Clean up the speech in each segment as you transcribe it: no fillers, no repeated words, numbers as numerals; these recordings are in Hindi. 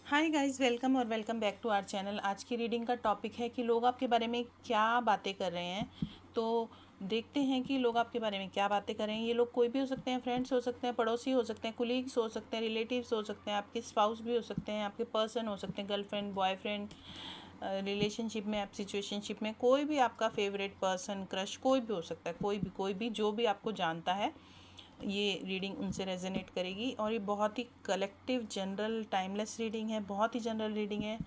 हाय गाइस, वेलकम और welcome back to our channel. आज की रीडिंग का टॉपिक है कि लोग आपके बारे में क्या बातें कर रहे हैं। तो देखते हैं कि लोग आपके बारे में क्या बातें कर रहे हैं। ये लोग कोई भी हो सकते हैं, फ्रेंड्स हो सकते हैं, पड़ोसी हो सकते हैं, कुलीग्स हो सकते हैं, रिलेटिव्स हो सकते हैं, आपके स्पाउस भी हो सकते हैं, आपके पर्सन हो सकते हैं, गर्लफ्रेंड, बॉयफ्रेंड, रिलेशनशिप में, आप सिचुएशनशिप में, कोई भी आपका फेवरेट पर्सन, क्रश, कोई भी हो सकता है, कोई भी जो भी आपको जानता है, ये रीडिंग उनसे रेजोनेट करेगी। और ये बहुत ही कलेक्टिव जनरल टाइमलेस रीडिंग है, बहुत ही जनरल रीडिंग है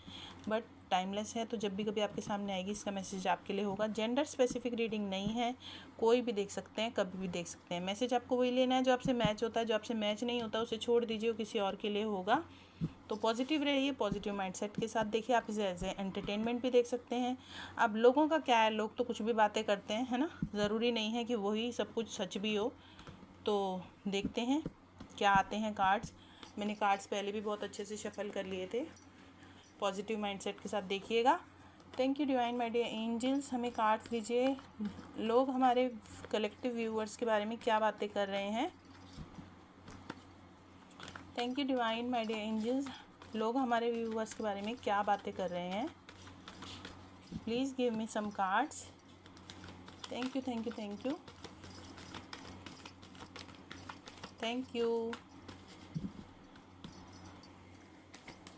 बट टाइमलेस है। तो जब भी कभी आपके सामने आएगी इसका मैसेज आपके लिए होगा। जेंडर स्पेसिफिक रीडिंग नहीं है, कोई भी देख सकते हैं, कभी भी देख सकते हैं। मैसेज आपको वही लेना है जो आपसे मैच होता है, जो आपसे मैच नहीं होता उसे छोड़ दीजिए, वो किसी और के लिए होगा। तो पॉजिटिव रहिए, पॉजिटिव माइंडसेट के साथ देखिए। आप इसे एज ए एंटरटेनमेंट भी देख सकते हैं। अब लोगों का क्या है, लोग तो कुछ भी बातें करते हैं, है ना। ज़रूरी नहीं है कि वही सब कुछ सच भी हो। तो देखते हैं क्या आते हैं कार्ड्स। मैंने कार्ड्स पहले भी बहुत अच्छे से शफल कर लिए थे। पॉजिटिव माइंडसेट के साथ देखिएगा। Thank you divine my dear angels. हमें कार्ड्स दीजिए। लोग हमारे कलेक्टिव व्यूअर्स के बारे में क्या बातें कर रहे हैं। Thank you divine my dear angels. लोग हमारे व्यूअर्स के बारे में क्या बातें कर रहे हैं। Please give me some cards. Thank you thank you thank you thank you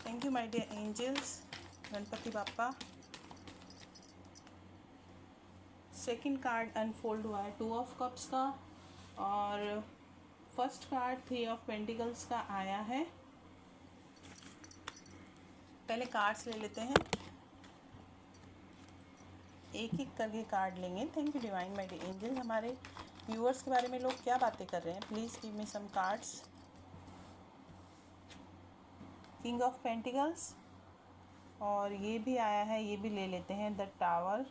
thank you my dear angels. Ganpati Bappa. Second card unfold हुआ है 2 ऑफ कप्स का, और फर्स्ट कार्ड 3 ऑफ पेंटिकल्स का आया है। पहले कार्ड्स ले लेते हैं, एक एक करके कार्ड लेंगे। Thank you divine my dear angel. हमारे व्यूअर्स के बारे में लोग क्या बातें कर रहे हैं। Please give me some cards. King of pentacles, और ये भी आया है, ये भी ले लेते हैं। द टावर,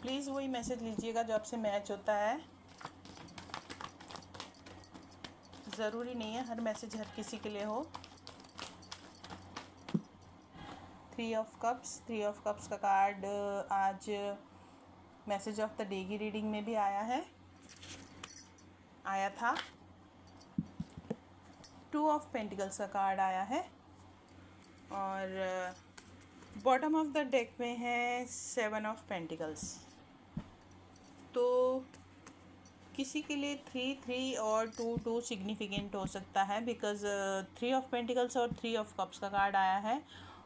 प्लीज़ वही मैसेज लीजिएगा जो आपसे मैच होता है। ज़रूरी नहीं है हर मैसेज हर किसी के लिए हो। 3 ऑफ कप्स, 3 ऑफ कप्स का कार्ड आज मैसेज ऑफ द डे की रीडिंग में भी आया था। 2 ऑफ पेंटिकल्स का कार्ड आया है, और बॉटम ऑफ द डेक में है 7 ऑफ पेंटिकल्स। तो किसी के लिए 3 3 और 2 2 सिग्निफिकेंट हो सकता है, बिकॉज 3 ऑफ पेंटिकल्स और 3 ऑफ कप्स का कार्ड आया है,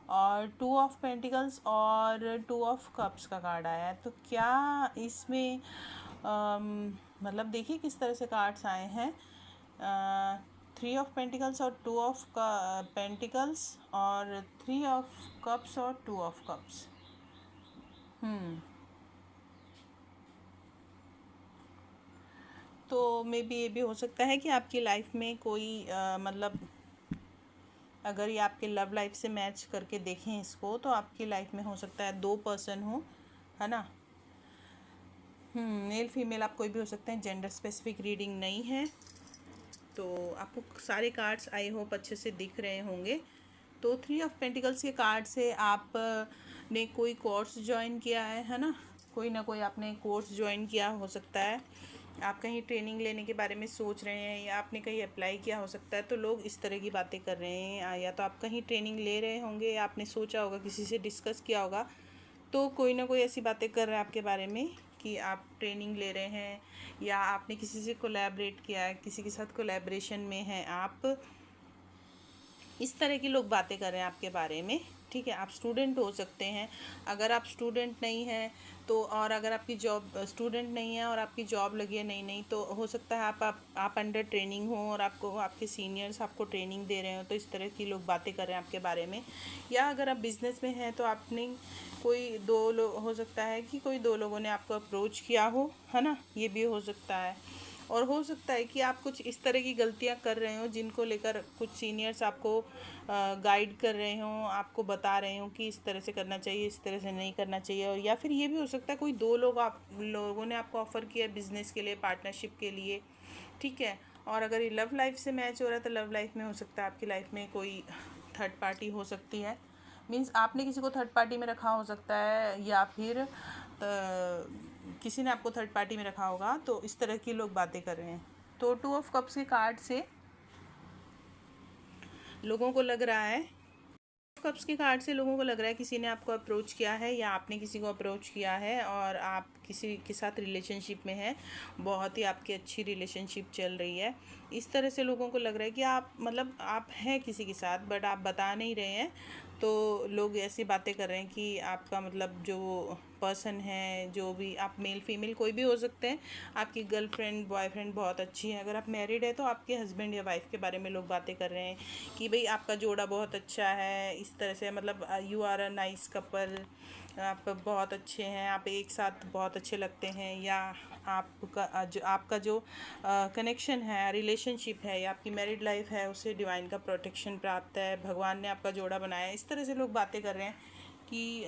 और 2 ऑफ पेंटिकल्स और 2 ऑफ कप्स का कार्ड आया है। तो क्या इसमें मतलब देखिए किस तरह से कार्ड्स आए हैं। 3 ऑफ पेंटिकल्स और 2 ऑफ पेंटिकल्स, और 3 ऑफ कप्स और 2 ऑफ कप्स। तो मे बी ये भी हो सकता है कि आपकी लाइफ में कोई मतलब अगर ये आपके लव लाइफ से मैच करके देखें इसको, तो आपकी लाइफ में हो सकता है 2 पर्सन हो, है ना। मेल फीमेल आप कोई भी हो सकते हैं। जेंडर स्पेसिफिक रीडिंग नहीं है। तो आपको सारे कार्ड्स आई होप अच्छे से दिख रहे होंगे। तो 3 ऑफ पेंटिकल्स के कार्ड से आप ने कोई कोर्स ज्वाइन किया है ना। कोई ना कोई आपने कोर्स ज्वाइन किया हो सकता है। आप कहीं ट्रेनिंग लेने के बारे में सोच रहे हैं, या आपने कहीं अप्लाई किया हो सकता है। तो लोग इस तरह की बातें कर रहे हैं, या तो आप कहीं ट्रेनिंग ले रहे होंगे, या आपने सोचा होगा, किसी से डिस्कस किया होगा। तो कोई ना कोई ऐसी बातें कर रहा है आपके बारे में कि आप ट्रेनिंग ले रहे हैं, या आपने किसी से कोलैबोरेट किया है, किसी के साथ कोलैबोरेशन में हैं आप। इस तरह की लोग बातें कर रहे हैं आपके बारे में। ठीक है, आप स्टूडेंट हो सकते हैं। अगर आप स्टूडेंट नहीं हैं तो, और अगर आपकी जॉब स्टूडेंट नहीं है और आपकी जॉब लगी है नई नई, तो हो सकता है आप अंडर ट्रेनिंग हो और आपको आपके सीनियर्स आपको ट्रेनिंग दे रहे हो। तो इस तरह की लोग बातें कर रहे हैं आपके बारे में। या अगर आप बिज़नेस में हैं तो आपने कोई 2 लोग, हो सकता है कि कोई 2 लोगों ने आपको अप्रोच किया हो, है ना। ये भी हो सकता है। और हो सकता है कि आप कुछ इस तरह की गलतियां कर रहे हो जिनको लेकर कुछ सीनियर्स आपको गाइड कर रहे हों, आपको बता रहे हों कि इस तरह से करना चाहिए, इस तरह से नहीं करना चाहिए। और या फिर ये भी हो सकता है कोई 2 लोग आप लोगों ने आपको ऑफ़र किया बिज़नेस के लिए, पार्टनरशिप के लिए। ठीक है। और अगर ये लव लाइफ से मैच हो रहा है तो लव लाइफ में हो सकता है आपकी लाइफ में कोई थर्ड पार्टी हो सकती है। मीन्स आपने किसी को थर्ड पार्टी में रखा हो सकता है, या फिर किसी ने आपको थर्ड पार्टी में रखा होगा, तो इस तरह की लोग बातें कर रहे हैं। तो 2 ऑफ कप्स के कार्ड से लोगों को लग रहा है, कप्स के कार्ड से लोगों को लग रहा है किसी ने आपको अप्रोच किया है या आपने किसी को अप्रोच किया है और आप किसी के साथ रिलेशनशिप में हैं, बहुत ही आपकी अच्छी रिलेशनशिप चल रही है। इस तरह से लोगों को लग रहा है कि आप मतलब आप हैं किसी के साथ बट आप बता नहीं रहे हैं। तो लोग ऐसी बातें कर रहे हैं कि आपका मतलब जो पर्सन है, जो भी आप मेल फीमेल कोई भी हो सकते हैं, आपकी गर्लफ्रेंड बॉयफ्रेंड बहुत अच्छी है। अगर आप मैरिड है तो आपके हस्बैंड या वाइफ के बारे में लोग बातें कर रहे हैं कि भाई आपका जोड़ा बहुत अच्छा है, इस तरह से मतलब you are a nice couple, आप बहुत अच्छे हैं, आप एक साथ बहुत अच्छे लगते हैं, या आपका जो कनेक्शन है, रिलेशनशिप है या आपकी मैरिड लाइफ है, उसे डिवाइन का प्रोटेक्शन प्राप्त है, भगवान ने आपका जोड़ा बनाया है। इस तरह से लोग बातें कर रहे हैं कि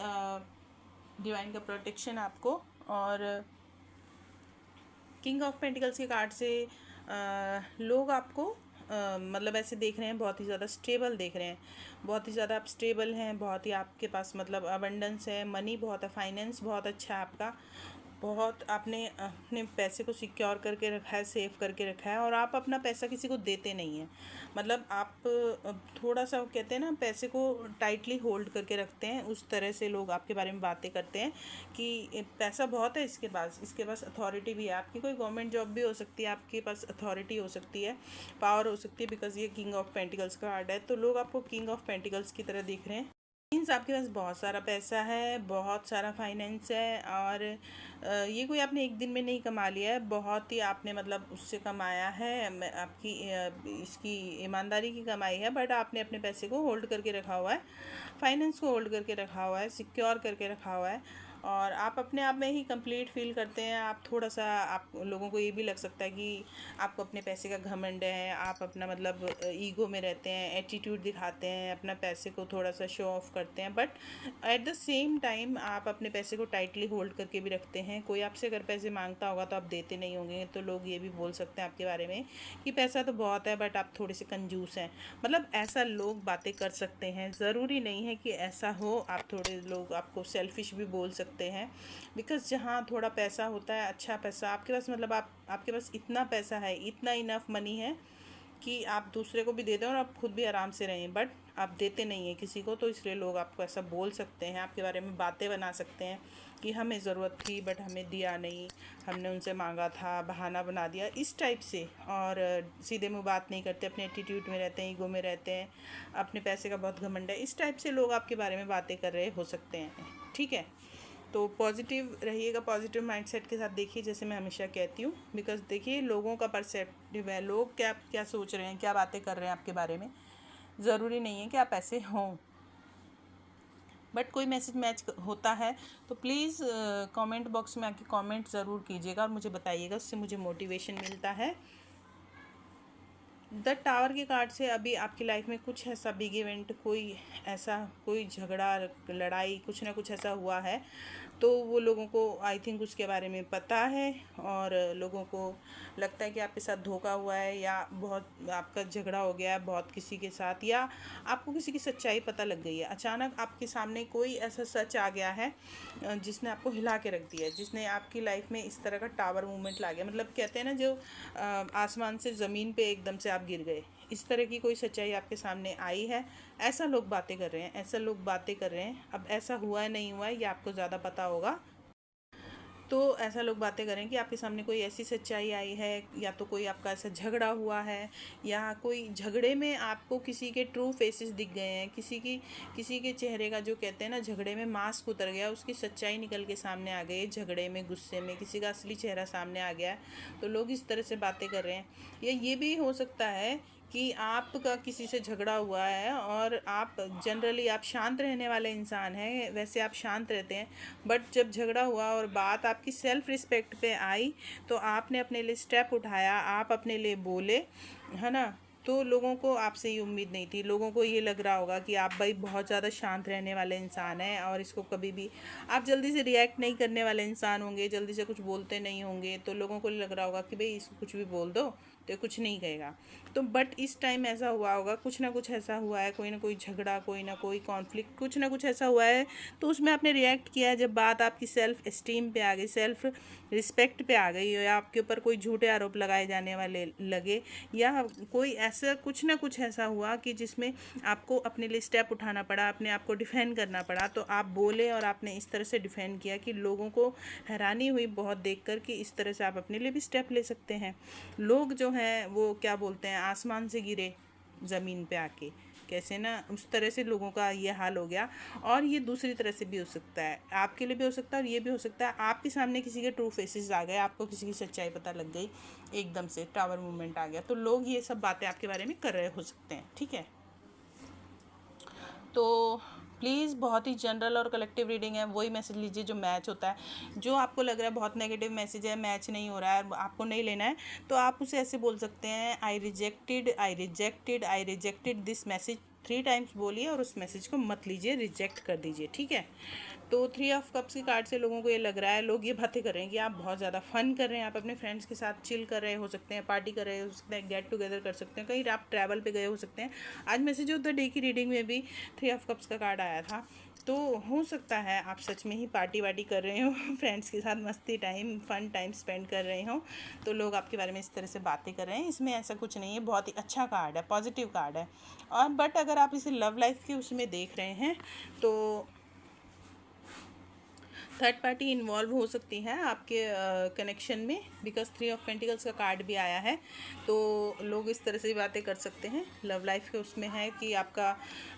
डिवाइन का प्रोटेक्शन आपको। और किंग ऑफ पेंटिकल्स के कार्ड से लोग आपको मतलब ऐसे देख रहे हैं, बहुत ही ज़्यादा स्टेबल देख रहे हैं, बहुत ही ज़्यादा आप स्टेबल हैं, बहुत ही आपके पास मतलब अबंडेंस है, मनी बहुत है, फाइनेंस बहुत अच्छा है आपका, बहुत आपने अपने पैसे को सिक्योर करके रखा है, सेव करके रखा है, और आप अपना पैसा किसी को देते नहीं हैं। मतलब आप थोड़ा सा कहते हैं ना, पैसे को टाइटली होल्ड करके रखते हैं, उस तरह से लोग आपके बारे में बातें करते हैं कि पैसा बहुत है इसके पास अथॉरिटी भी है, आपकी कोई गवर्नमेंट जॉब भी हो सकती है, आपके पास अथॉरिटी हो सकती है, पावर हो सकती है, बिकॉज ये किंग ऑफ पेंटिकल्स का कार्ड है। तो लोग आपको किंग ऑफ पेंटिकल्स की तरह दिख रहे हैं, मीन्स आपके पास बहुत सारा पैसा है, बहुत सारा फाइनेंस है, और ये कोई आपने एक दिन में नहीं कमा लिया है, बहुत ही आपने मतलब उससे कमाया है, आपकी इसकी ईमानदारी की कमाई है, बट आपने अपने पैसे को होल्ड करके रखा हुआ है, फाइनेंस को होल्ड करके रखा हुआ है, सिक्योर करके रखा हुआ है, और आप अपने आप में ही कंप्लीट फील करते हैं। आप थोड़ा सा, आप लोगों को ये भी लग सकता है कि आपको अपने पैसे का घमंड है, आप अपना मतलब ईगो में रहते हैं, एटीट्यूड दिखाते हैं, अपना पैसे को थोड़ा सा शो ऑफ करते हैं, but at the same time आप अपने पैसे को टाइटली होल्ड करके भी रखते हैं। कोई आपसे अगर पैसे मांगता होगा तो आप देते नहीं होंगे, तो लोग ये भी बोल सकते हैं आपके बारे में कि पैसा तो बहुत है बट आप थोड़े से कंजूस हैं। मतलब ऐसा लोग बातें कर सकते हैं, ज़रूरी नहीं है कि ऐसा हो, आप थोड़े लोग आपको सेल्फिश भी बोल सकते हैं, बिकॉज जहाँ थोड़ा पैसा होता है, अच्छा पैसा आपके पास, मतलब आपके पास इतना पैसा है, इतना इनफ मनी है कि आप दूसरे को भी दे दें और आप खुद भी आराम से रहें, बट आप देते नहीं हैं किसी को, तो इसलिए लोग आपको ऐसा बोल सकते हैं, आपके बारे में बातें बना सकते हैं कि हमें ज़रूरत थी बट हमें दिया नहीं, हमने उनसे मांगा था, बहाना बना दिया, इस टाइप से। और सीधे मुँह बात नहीं करते, अपने एटीट्यूड में रहते हैं, ईगो में रहते हैं, अपने पैसे का बहुत घमंड है, इस टाइप से लोग आपके बारे में बातें कर रहे हो सकते हैं। ठीक है, तो पॉजिटिव रहिएगा, पॉजिटिव माइंडसेट के साथ देखिए, जैसे मैं हमेशा कहती हूँ, बिकॉज देखिए लोगों का परसेप्टिव है, लोग क्या क्या सोच रहे हैं, क्या बातें कर रहे हैं आपके बारे में, ज़रूरी नहीं है कि आप ऐसे हों, बट कोई मैसेज मैच होता है तो प्लीज़ कमेंट बॉक्स में आके कमेंट ज़रूर कीजिएगा और मुझे बताइएगा, उससे मुझे मोटिवेशन मिलता है। द टावर के कार्ड से अभी आपकी लाइफ में कुछ ऐसा बिग इवेंट, कोई झगड़ा, लड़ाई, कुछ ना कुछ ऐसा हुआ है, तो वो लोगों को आई थिंक उसके बारे में पता है, और लोगों को लगता है कि आपके साथ धोखा हुआ है, या बहुत आपका झगड़ा हो गया है बहुत किसी के साथ, या आपको किसी की सच्चाई पता लग गई है, अचानक आपके सामने कोई ऐसा सच आ गया है जिसने आपको हिला के रख दिया है, जिसने आपकी लाइफ में इस तरह का टावर मूवमेंट ला गया, मतलब कहते हैं ना, जो आसमान से ज़मीन पे एकदम से आप गिर गए, इस तरह की कोई सच्चाई आपके सामने आई है, ऐसा लोग बातें कर रहे हैं, ऐसा लोग बातें कर रहे हैं। अब ऐसा हुआ है नहीं हुआ है ये आपको ज़्यादा पता होगा, तो ऐसा लोग बातें करें कि आपके सामने कोई ऐसी सच्चाई आई है, या तो कोई आपका ऐसा झगड़ा हुआ है, या कोई झगड़े में आपको किसी के ट्रू फेसेस दिख गए हैं, किसी के चेहरे का, जो कहते हैं ना, झगड़े में मास्क उतर गया, उसकी सच्चाई निकल के सामने आ गई, झगड़े में, गुस्से में किसी का असली चेहरा सामने आ गया है, तो लोग इस तरह से बातें कर रहे हैं। या ये भी हो सकता है कि आपका किसी से झगड़ा हुआ है, और आप जनरली आप शांत रहने वाले इंसान हैं, वैसे आप शांत रहते हैं, बट जब झगड़ा हुआ और बात आपकी सेल्फ़ रिस्पेक्ट पे आई, तो आपने अपने लिए स्टेप उठाया, आप अपने लिए बोले, है ना, तो लोगों को आपसे ये उम्मीद नहीं थी। लोगों को ये लग रहा होगा कि आप भाई बहुत ज़्यादा शांत रहने वाले इंसान हैं और इसको कभी भी आप जल्दी से रिएक्ट नहीं करने वाले इंसान होंगे, जल्दी से कुछ बोलते नहीं होंगे। तो लोगों को लग रहा होगा कि भाई इसको कुछ भी बोल दो तो ये कुछ नहीं कहेगा। तो बट इस टाइम ऐसा हुआ होगा, कुछ ना कुछ ऐसा हुआ है, कोई ना कोई झगड़ा, कोई ना कोई कॉन्फ्लिक्ट, कुछ ना कुछ ऐसा हुआ है, तो उसमें आपने रिएक्ट किया है। जब बात आपकी सेल्फ एस्टीम पे आ गई, सेल्फ रिस्पेक्ट पे आ गई, या आपके ऊपर कोई झूठे आरोप लगाए जाने वाले लगे, या कोई ऐसा कुछ ना कुछ ऐसा हुआ कि जिसमें आपको अपने लिए स्टेप उठाना पड़ा, अपने आप को डिफेंड करना पड़ा, तो आप बोले और आपने इस तरह से डिफेंड किया कि लोगों को हैरानी हुई बहुत देखकर कि इस तरह से आप अपने लिए भी स्टेप ले सकते हैं। लोग जो हैं वो क्या बोलते हैं, आसमान से गिरे ज़मीन पे आके, कैसे ना, उस तरह से लोगों का ये हाल हो गया। और ये दूसरी तरह से भी हो सकता है, आपके लिए भी हो सकता है, और ये भी हो सकता है आपके सामने किसी के ट्रू फेसेस आ गए, आपको किसी की सच्चाई पता लग गई, एकदम से टावर मूवमेंट आ गया, तो लोग ये सब बातें आपके बारे में कर रहे हो सकते हैं। ठीक है, तो प्लीज़ बहुत ही जनरल और कलेक्टिव रीडिंग है, वही मैसेज लीजिए जो मैच होता है। जो आपको लग रहा है बहुत नेगेटिव मैसेज है, मैच नहीं हो रहा है, आपको नहीं लेना है, तो आप उसे ऐसे बोल सकते हैं, आई rejected, I rejected, I rejected this message 3 times बोलिए और उस मैसेज को मत लीजिए, रिजेक्ट कर दीजिए। ठीक है, तो 3 ऑफ कप्स की कार्ड से लोगों को ये लग रहा है, लोग ये बातें कर रहे हैं कि आप बहुत ज़्यादा फन कर रहे हैं, आप अपने फ्रेंड्स के साथ चिल कर रहे हो सकते हैं, पार्टी कर रहे हो सकते हैं, गेट टुगेदर कर सकते हैं, कहीं आप ट्रैवल पे गए हो सकते हैं। आज मैसेज ऑफ द डे की रीडिंग में भी 3 ऑफ कप्स का कार्ड आया था, तो हो सकता है आप सच में ही पार्टी वार्टी कर रहे हो फ्रेंड्स के साथ, मस्ती टाइम, फन टाइम स्पेंड कर रहे हो, तो लोग आपके बारे में इस तरह से बातें कर रहे हैं। इसमें ऐसा कुछ नहीं है, बहुत ही अच्छा कार्ड है, पॉजिटिव कार्ड है। और बट अगर आप इसे लव लाइफ के उसमें देख रहे हैं तो थर्ड पार्टी इन्वॉल्व हो सकती है आपके कनेक्शन में, बिकॉज 3 ऑफ पेंटिकल्स का कार्ड भी आया है, तो लोग इस तरह से बातें कर सकते हैं। लव लाइफ के उसमें है कि आपका,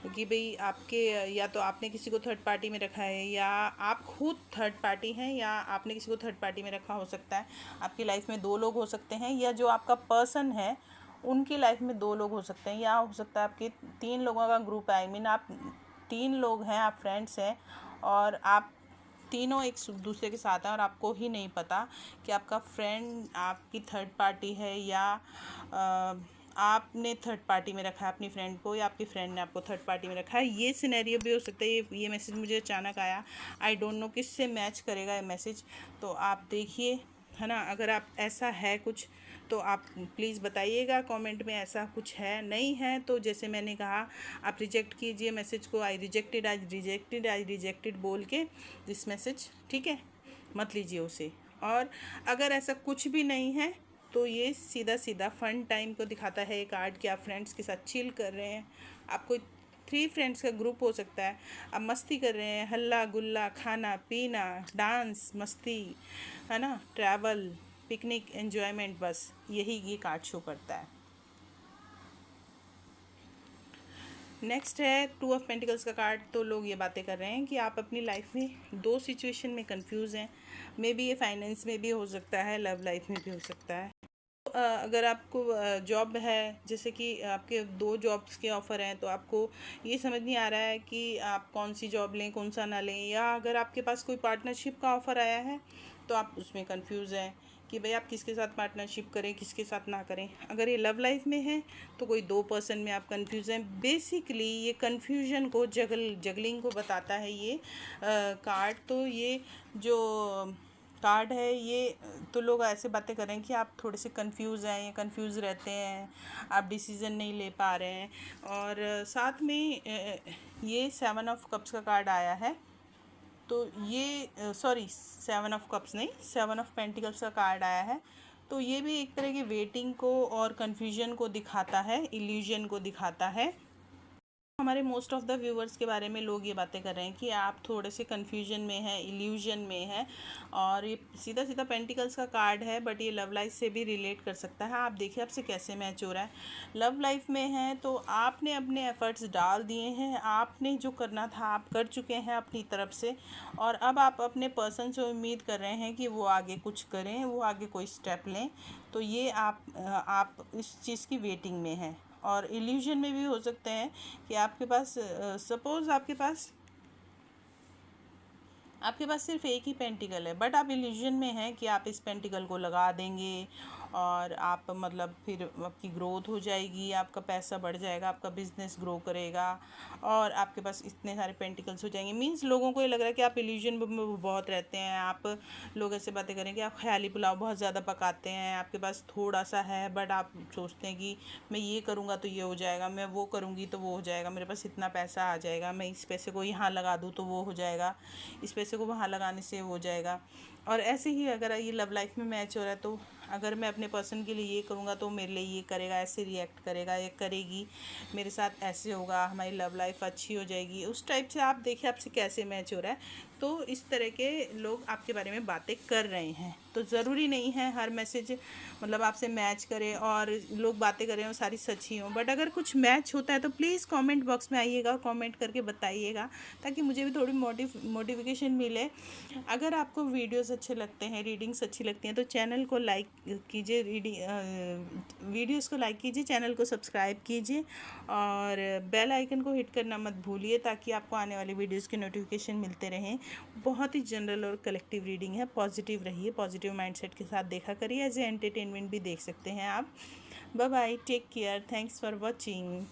कि भाई आपके, या तो आपने किसी को थर्ड पार्टी में रखा है, या आप खुद थर्ड पार्टी हैं, या आपने किसी को थर्ड पार्टी में रखा हो सकता है। आपकी लाइफ में 2 लोग हो सकते हैं, या जो आपका पर्सन है उनकी लाइफ में 2 लोग हो सकते हैं, या हो सकता है आपके 3 लोगों का ग्रुप है। आई मीन आप 3 लोग हैं, आप फ्रेंड्स हैं, और आप तीनों एक दूसरे के साथ हैं और आपको ही नहीं पता कि आपका फ्रेंड आपकी थर्ड पार्टी है, या आपने थर्ड पार्टी में रखा है अपनी फ्रेंड को, या आपकी फ्रेंड ने आपको थर्ड पार्टी में रखा है। ये सिनेरियो भी हो सकता है। ये मैसेज मुझे अचानक आया, आई डोंट नो किससे मैच करेगा ये मैसेज, तो आप देखिए, है ना। अगर आप ऐसा है कुछ तो आप प्लीज़ बताइएगा कमेंट में, ऐसा कुछ है नहीं है तो जैसे मैंने कहा, आप रिजेक्ट कीजिए मैसेज को, आई रिजेक्टेड, आई रिजेक्टेड, आई रिजेक्टेड बोल के दिस मैसेज, ठीक है, मत लीजिए उसे। और अगर ऐसा कुछ भी नहीं है तो ये सीधा सीधा फन टाइम को दिखाता है ये कार्ड, कि आप फ्रेंड्स के साथ चिल कर रहे हैं, आपको 3 फ्रेंड्स का ग्रुप हो सकता है, आप मस्ती कर रहे हैं, हल्ला गुल्ला, खाना पीना, डांस, मस्ती, है ना, ट्रैवल, पिकनिक, एन्जॉयमेंट, बस यही ये कार्ड शो करता है। नेक्स्ट है 2 ऑफ पेंटिकल्स का कार्ड, तो लोग ये बातें कर रहे हैं कि आप अपनी लाइफ में 2 सिचुएशन में कंफ्यूज हैं। मे बी ये फाइनेंस में भी हो सकता है, लव लाइफ में भी हो सकता है। अगर आपको जॉब है, जैसे कि आपके 2 जॉब्स के ऑफ़र हैं, तो आपको ये समझ नहीं आ रहा है कि आप कौन सी जॉब लें, कौन सा ना लें, या अगर आपके पास कोई पार्टनरशिप का ऑफ़र आया है तो आप उसमें कंफ्यूज हैं कि भाई आप किसके साथ पार्टनरशिप करें, किसके साथ ना करें। अगर ये लव लाइफ में है तो कोई 2 पर्सन में आप कंफ्यूज हैं। बेसिकली ये कन्फ्यूजन को, जगलिंग को बताता है ये कार्ड। तो ये जो कार्ड है ये, तो लोग ऐसे बातें कर रहे हैं कि आप थोड़े से कंफ्यूज हैं, या कंफ्यूज रहते हैं, आप डिसीज़न नहीं ले पा रहे हैं। और साथ में ये 7 ऑफ कप्स का कार्ड आया है, तो ये सॉरी 7 ऑफ कप्स नहीं, 7 ऑफ पेंटिकल्स का कार्ड आया है, तो ये भी एक तरह की वेटिंग को और कन्फ्यूजन को दिखाता है, इल्यूजन को दिखाता है। हमारे मोस्ट ऑफ़ द व्यूवर्स के बारे में लोग ये बातें कर रहे हैं कि आप थोड़े से कन्फ्यूजन में हैं, इल्यूजन में हैं, और ये सीधा सीधा पेंटिकल्स का कार्ड है, बट ये लव लाइफ से भी रिलेट कर सकता है। आप देखिए आपसे कैसे मैच हो रहा है। लव लाइफ में है तो आपने अपने एफ़र्ट्स डाल दिए हैं, आपने जो करना था आप कर चुके हैं अपनी तरफ से, और अब आप अपने पर्सन से उम्मीद कर रहे हैं कि वो आगे कुछ करें, वो आगे कोई स्टेप लें। तो ये आप इस चीज़ की वेटिंग में हैं। और इल्यूजन में भी हो सकते हैं कि आपके पास सपोज़ आपके पास आपके पास सिर्फ एक ही पेंटिकल है, बट आप इल्यूजन में हैं कि आप इस पेंटिकल को लगा देंगे और आप मतलब फिर आपकी ग्रोथ हो जाएगी, आपका पैसा बढ़ जाएगा, आपका बिजनेस ग्रो करेगा और आपके पास इतने सारे पेंटिकल्स हो जाएंगे। मीन्स लोगों को ये लग रहा है कि आप इल्यूजन में बहुत रहते हैं। आप लोग ऐसे बातें करें कि आप ख्याली पुलाव बहुत ज़्यादा पकाते हैं, आपके पास थोड़ा सा है बट आप सोचते हैं कि मैं ये करूँगा तो ये हो जाएगा, मैं वो करूँगी तो वो हो जाएगा, मेरे पास इतना पैसा आ जाएगा, मैं इस पैसे को यहाँ लगा दूँ तो वो हो जाएगा, इस पैसे को वहाँ लगाने से हो जाएगा। और ऐसे ही अगर ये लव लाइफ में मैच हो रहा है तो अगर मैं अपने पर्सन के लिए ये करूँगा तो मेरे लिए ये करेगा, ऐसे रिएक्ट करेगा या करेगी, मेरे साथ ऐसे होगा, हमारी लव लाइफ अच्छी हो जाएगी, उस टाइप से आप देखिए आपसे कैसे मैच हो रहा है। तो इस तरह के लोग आपके बारे में बातें कर रहे हैं। तो ज़रूरी नहीं है हर मैसेज मतलब आपसे मैच करे और लोग बातें कर रहे हो सारी सच ही हो, बट अगर कुछ मैच होता है तो प्लीज़ कमेंट बॉक्स में आइएगा, कमेंट करके बताइएगा ताकि मुझे भी थोड़ी मोटिवेशन मिले। अगर आपको वीडियोस अच्छे लगते हैं, रीडिंग्स अच्छी लगती हैं तो चैनल को लाइक कीजिए, वीडियोस को लाइक कीजिए, चैनल को सब्सक्राइब कीजिए और बेल आइकन को हिट करना मत भूलिए ताकि आपको आने वाली वीडियोस के नोटिफिकेशन मिलते रहें। बहुत ही जनरल और कलेक्टिव रीडिंग है। पॉजिटिव रहिए, पॉजिटिव माइंडसेट के साथ देखा करिए, एज ए एंटरटेनमेंट भी देख सकते हैं आप। Bye bye, take care, thanks for watching.